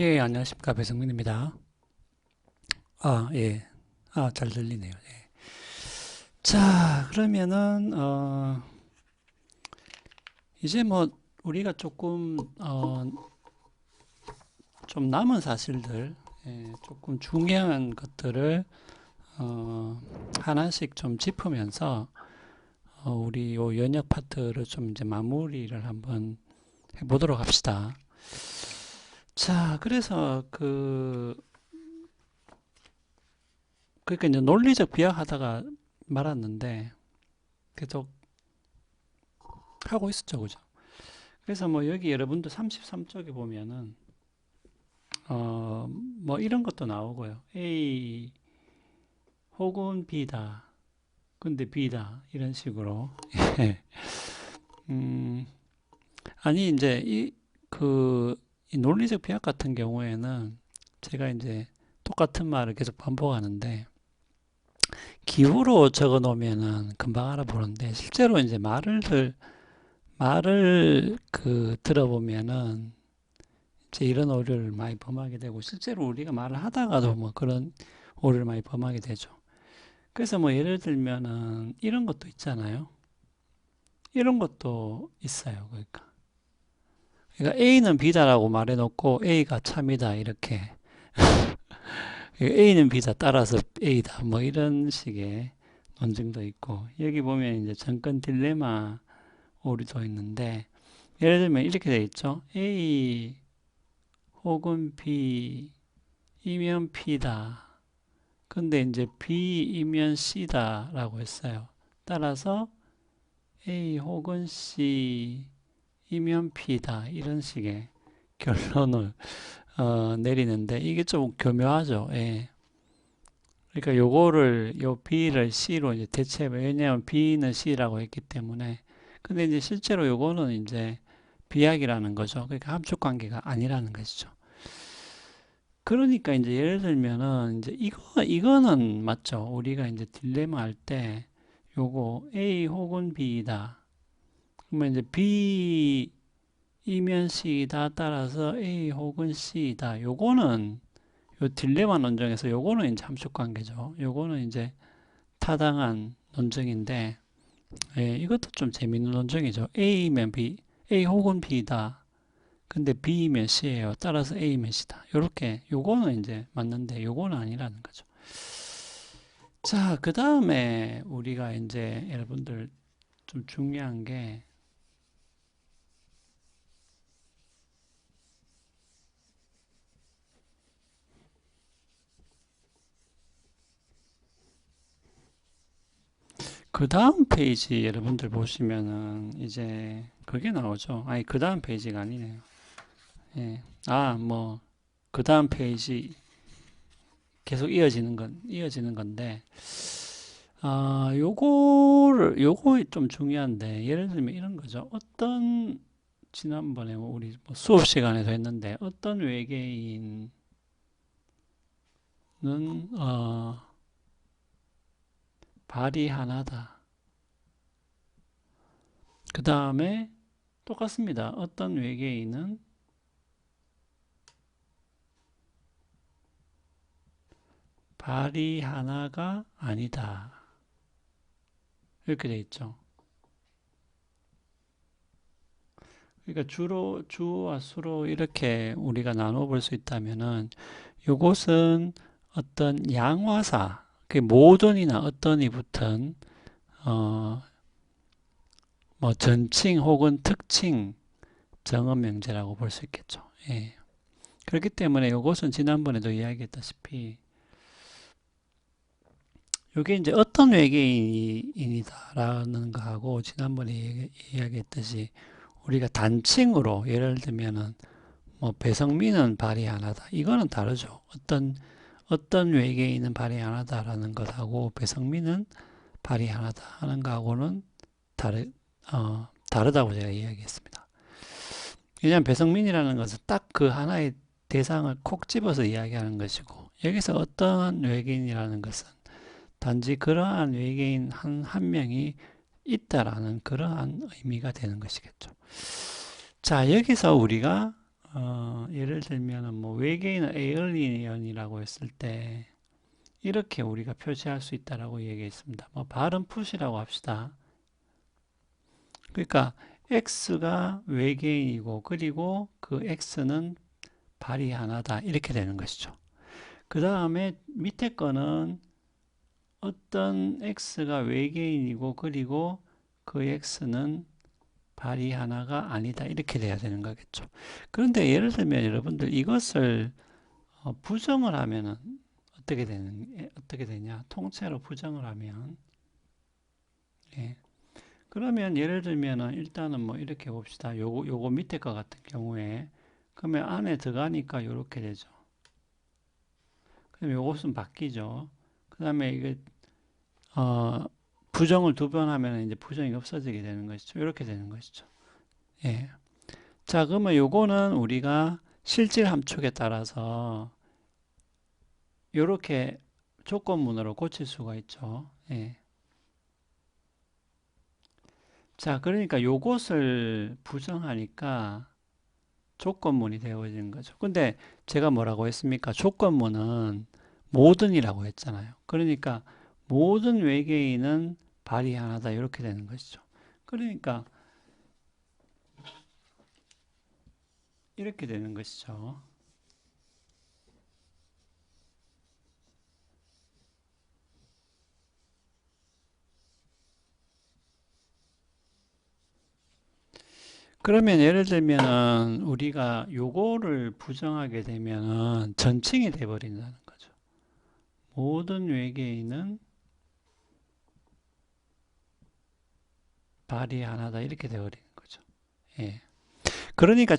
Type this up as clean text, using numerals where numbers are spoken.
예, 안녕하십니까. 배성민입니다. 예. 잘 들리네요. 예. 자, 그러면은, 이제 뭐, 우리가 조금, 좀 남은 사실들, 조금 중요한 것들을, 어, 하나씩 좀 짚으면서, 우리 요 연역 파트를 좀 이제 마무리를 한번 해보도록 합시다. 자, 그래서 그러니까 이제 논리적 비약하다가 말았는데, 계속 하고 있었죠. 그죠? 그래서 뭐 여기 여러분들 33쪽에 보면은 뭐 이런 것도 나오고요. A 혹은 B다. 근데 B다. 이런 식으로. 예. 음, 아니 이제 이 논리적 비약 같은 경우에는 제가 이제 똑같은 말을 계속 반복하는데 기호로 적어 놓으면은 금방 알아보는데 실제로 이제 말을 들어보면은 이제 이런 오류를 많이 범하게 되고 실제로 우리가 말을 하다가도 뭐 그런 오류를 많이 범하게 되죠. 그래서 뭐 예를 들면은 이런 것도 있잖아요. 이런 것도 있어요. 그러니까 A는 B다라고 말해놓고 A가 참이다 이렇게 A는 B다 따라서 A다 뭐 이런 식의 논증도 있고 여기 보면 이제 정권 딜레마 오류도 있는데 예를 들면 이렇게 돼 있죠. A 혹은 B이면 P다. 근데 이제 B이면 C다라고 했어요. 따라서 A 혹은 C이면 P다. 이런 식의 결론을 내리는데 이게 좀 교묘하죠. 예. 그러니까 요 B를 C로 이제 왜냐하면 B는 C라고 했기 때문에. 근데 이제 실제로 요거는 이제 비약이라는 거죠. 그러니까 함축 관계가 아니라는 것이죠. 그러니까 이제 예를 들면은 이제 이거는 맞죠. 우리가 이제 딜레마 할 때 요거 A 혹은 B다. 그러면 이제 B이면 C다 따라서 A 혹은 C다. 요거는 요 딜레마 논증에서 요거는 이제 함축 관계죠. 요거는 이제 타당한 논증인데 예, 이것도 좀 재밌는 논증이죠. A 혹은 B다. 근데 B면 C예요. 따라서 A면 C다. 요렇게 요거는 이제 맞는데 요거는 아니라는 거죠. 자, 그 다음에 우리가 이제 여러분들 좀 중요한 게 그 다음 페이지 여러분들 보시면은 이제 그게 나오죠. 아니, 그 다음 페이지가 아니네요. 예. 뭐, 그 다음 페이지 계속 이어지는 건데, 요거 좀 중요한데, 예를 들면 이런 거죠. 지난번에 뭐 우리 뭐 수업 시간에도 했는데, 어떤 외계인은, 발이 하나다. 그 다음에 똑같습니다. 어떤 외계인은 발이 하나가 아니다. 이렇게 돼 있죠. 그러니까 주와 수로 이렇게 우리가 나눠 볼 수 있다면은 요것은 어떤 양화사, 그 모든이나 어떤이 붙은 어, 뭐 전칭 혹은 특칭 정언 명제라고 볼 수 있겠죠. 예. 그렇기 때문에 요것은 지난번에도 이야기했다시피 요게 이제 어떤 외계인이다라는 거하고 지난번에 이야기했듯이 우리가 단칭으로 예를 들면은 뭐 배성민은 발이 하나다. 이거는 다르죠. 어떤 외계인은 발이 하나다라는 것하고 배성민은 발이 하나다 하는 거하고는 다르다고 제가 이야기했습니다. 왜냐하면 배성민이라는 것은 딱 그 하나의 대상을 콕 집어서 이야기하는 것이고 여기서 어떤 외계인이라는 것은 단지 그러한 외계인 한 명이 있다라는 그러한 의미가 되는 것이겠죠. 자, 여기서 우리가 예를 들면은 뭐 외계인은 에일리언이라고 했을 때 이렇게 우리가 표시할 수 있다라고 얘기했습니다. 뭐 발음 푸시라고 합시다. 그러니까 X가 외계인이고 그리고 그 X는 발이 하나다 이렇게 되는 것이죠. 그 다음에 밑에 거는 어떤 X가 외계인이고 그리고 그 X는 발이 하나가 아니다 이렇게 돼야 되는 거겠죠. 그런데 예를 들면 여러분들 이것을 부정을 하면은 어떻게 되냐? 통째로 부정을 하면 예. 그러면 예를 들면은 일단은 뭐 이렇게 봅시다. 요거 밑에 거 같은 경우에 그러면 안에 들어가니까 요렇게 되죠. 그럼 요것은 바뀌죠. 그 다음에 이게 어, 부정을 두 번 하면 이제 부정이 없어지게 되는 것이죠. 이렇게 되는 것이죠. 예. 자, 그러면 요거는 우리가 실질 함축에 따라서 이렇게 조건문으로 고칠 수가 있죠. 예. 자, 그러니까 요것을 부정하니까 조건문이 되어지는 거죠. 근데 제가 뭐라고 했습니까? 조건문은 모든이라고 했잖아요. 그러니까 모든 외계인은 발이 하나다 이렇게 되는 것이죠. 그러니까 이렇게 되는 것이죠. 그러면 예를 들면은 우리가 요거를 부정하게 되면은 전칭이 돼 버린다는 거죠. 모든 외계인은 발이 하나다 이렇게 돼 버리는 거죠. 예. 그러니까